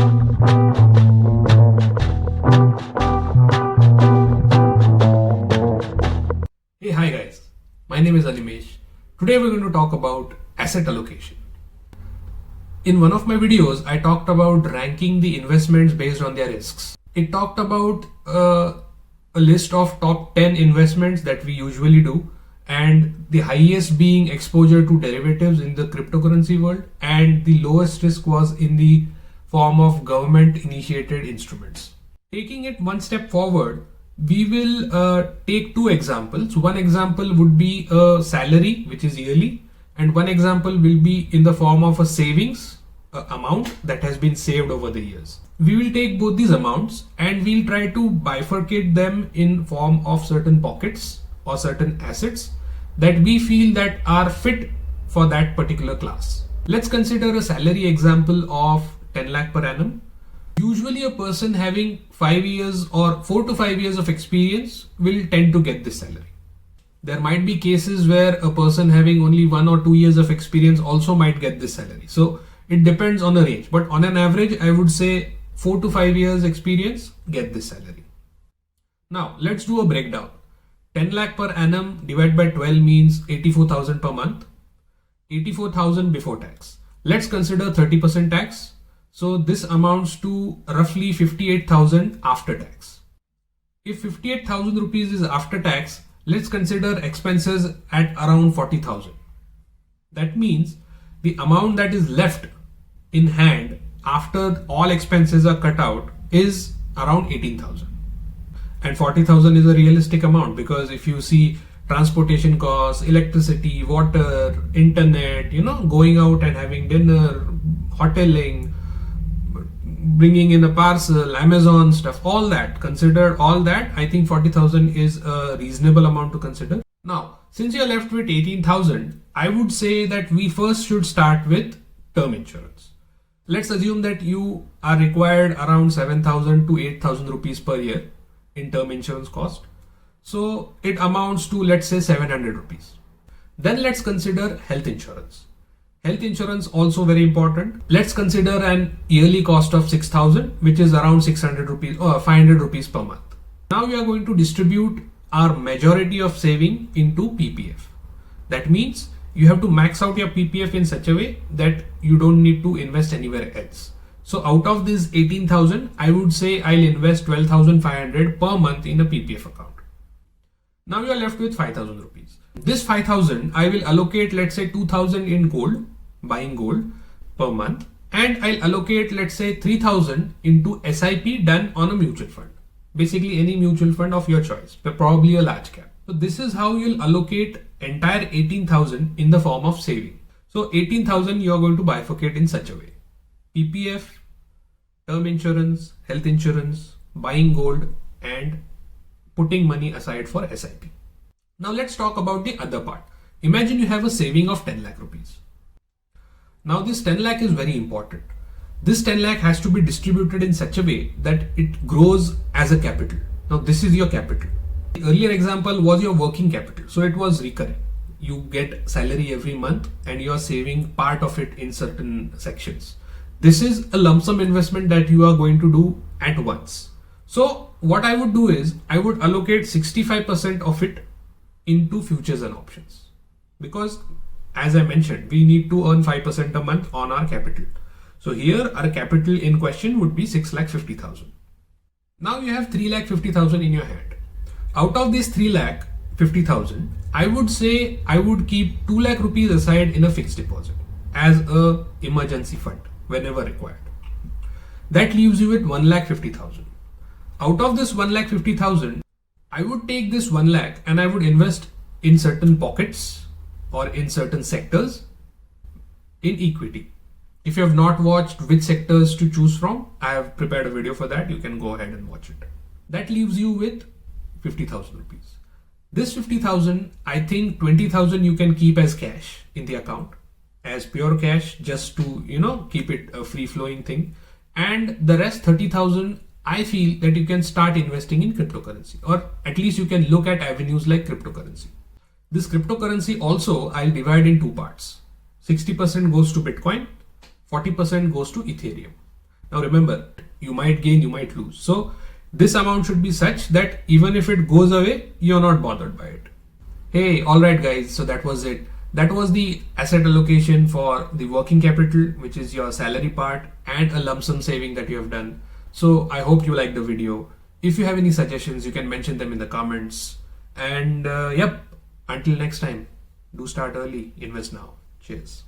Hey, hi guys. My name is Animesh. Today we're going to talk about asset allocation. In one of my videos, I talked about ranking the investments based on their risks. It talked about a list of top 10 investments that we usually do, and the highest being exposure to derivatives in the cryptocurrency world, and the lowest risk was in the form of government initiated instruments. Taking it one step forward, we will take two examples. One example would be a salary, which is yearly, and one example will be in the form of a savings amount that has been saved over the years. We will take both these amounts and we'll try to bifurcate them in form of certain pockets or certain assets that we feel that are fit for that particular class. Let's consider a salary example of 10 lakh per annum. Usually a person having 5 years or 4 to 5 years of experience will tend to get this salary. There might be cases where a person having only 1 or 2 years of experience also might get this salary. So it depends on the range, but on an average, I would say 4 to 5 years experience get this salary. Now let's do a breakdown. 10 lakh per annum divided by 12 means 84,000 per month. 84,000 before tax. Let's consider 30% tax. So this amounts to roughly 58,000 after tax. If 58,000 rupees is after tax, let's consider expenses at around 40,000. That means the amount that is left in hand after all expenses are cut out is around 18,000. And 40,000 is a realistic amount, because if you see transportation costs, electricity, water, internet, going out and having dinner, hoteling, bringing in a parcel, Amazon stuff, all that, consider all that, I think 40,000 is a reasonable amount to consider. Now, since you're left with 18,000, I would say that we first should start with term insurance. Let's assume that you are required around 7,000 to 8,000 rupees per year in term insurance cost. So it amounts to, let's say, 700 rupees. Then let's consider health insurance. Health insurance also very important. Let's consider an yearly cost of 6,000, which is around 600 rupees or 500 rupees per month. Now we are going to distribute our majority of saving into PPF. That means you have to max out your PPF in such a way that you don't need to invest anywhere else. So out of this 18,000, I would say I'll invest 12,500 per month in a PPF account. Now you are left with 5,000 rupees. This 5,000, I will allocate, let's say 2,000 in gold, buying gold per month, and I'll allocate, let's say 3,000 into SIP done on a mutual fund. Basically any mutual fund of your choice, but probably a large cap. So this is how you'll allocate entire 18,000 in the form of saving. So 18,000 you're going to bifurcate in such a way: PPF, term insurance, health insurance, buying gold, and putting money aside for SIP. Now let's talk about the other part. Imagine you have a saving of 10 lakh rupees. Now this 10 lakh is very important. This 10 lakh has to be distributed in such a way that it grows as a capital. Now this is your capital. The earlier example was your working capital. So it was recurring. You get salary every month and you are saving part of it in certain sections. This is a lump sum investment that you are going to do at once. So what I would do is I would allocate 65% of it into futures and options, because as I mentioned, we need to earn 5% a month on our capital. So here our capital in question would be 6,50,000. Now you have 3,50,000 in your hand. Out of this 3,50,000, I would say I would keep 2 lakh rupees aside in a fixed deposit as a emergency fund whenever required. That leaves you with 1,50,000. Out of this 1,50,000, I would take this 1 lakh and I would invest in certain pockets or in certain sectors in equity. If you have not watched which sectors to choose from, I have prepared a video for that. You can go ahead and watch it. That leaves you with 50,000 rupees. This 50,000, I think 20,000 you can keep as cash in the account, as pure cash, just to, keep it a free flowing thing. And the rest 30,000, I feel that you can start investing in cryptocurrency, or at least you can look at avenues like cryptocurrency. This cryptocurrency also I'll divide in two parts. 60% goes to Bitcoin, 40% goes to Ethereum. Now remember, you might gain, you might lose. So this amount should be such that even if it goes away, you're not bothered by it. Hey, alright guys, so that was it. That was the asset allocation for the working capital, which is your salary part, and a lump sum saving that you have done. So I hope you liked the video. If you have any suggestions, you can mention them in the comments. And yep, until next time, do start early, invest now. Cheers.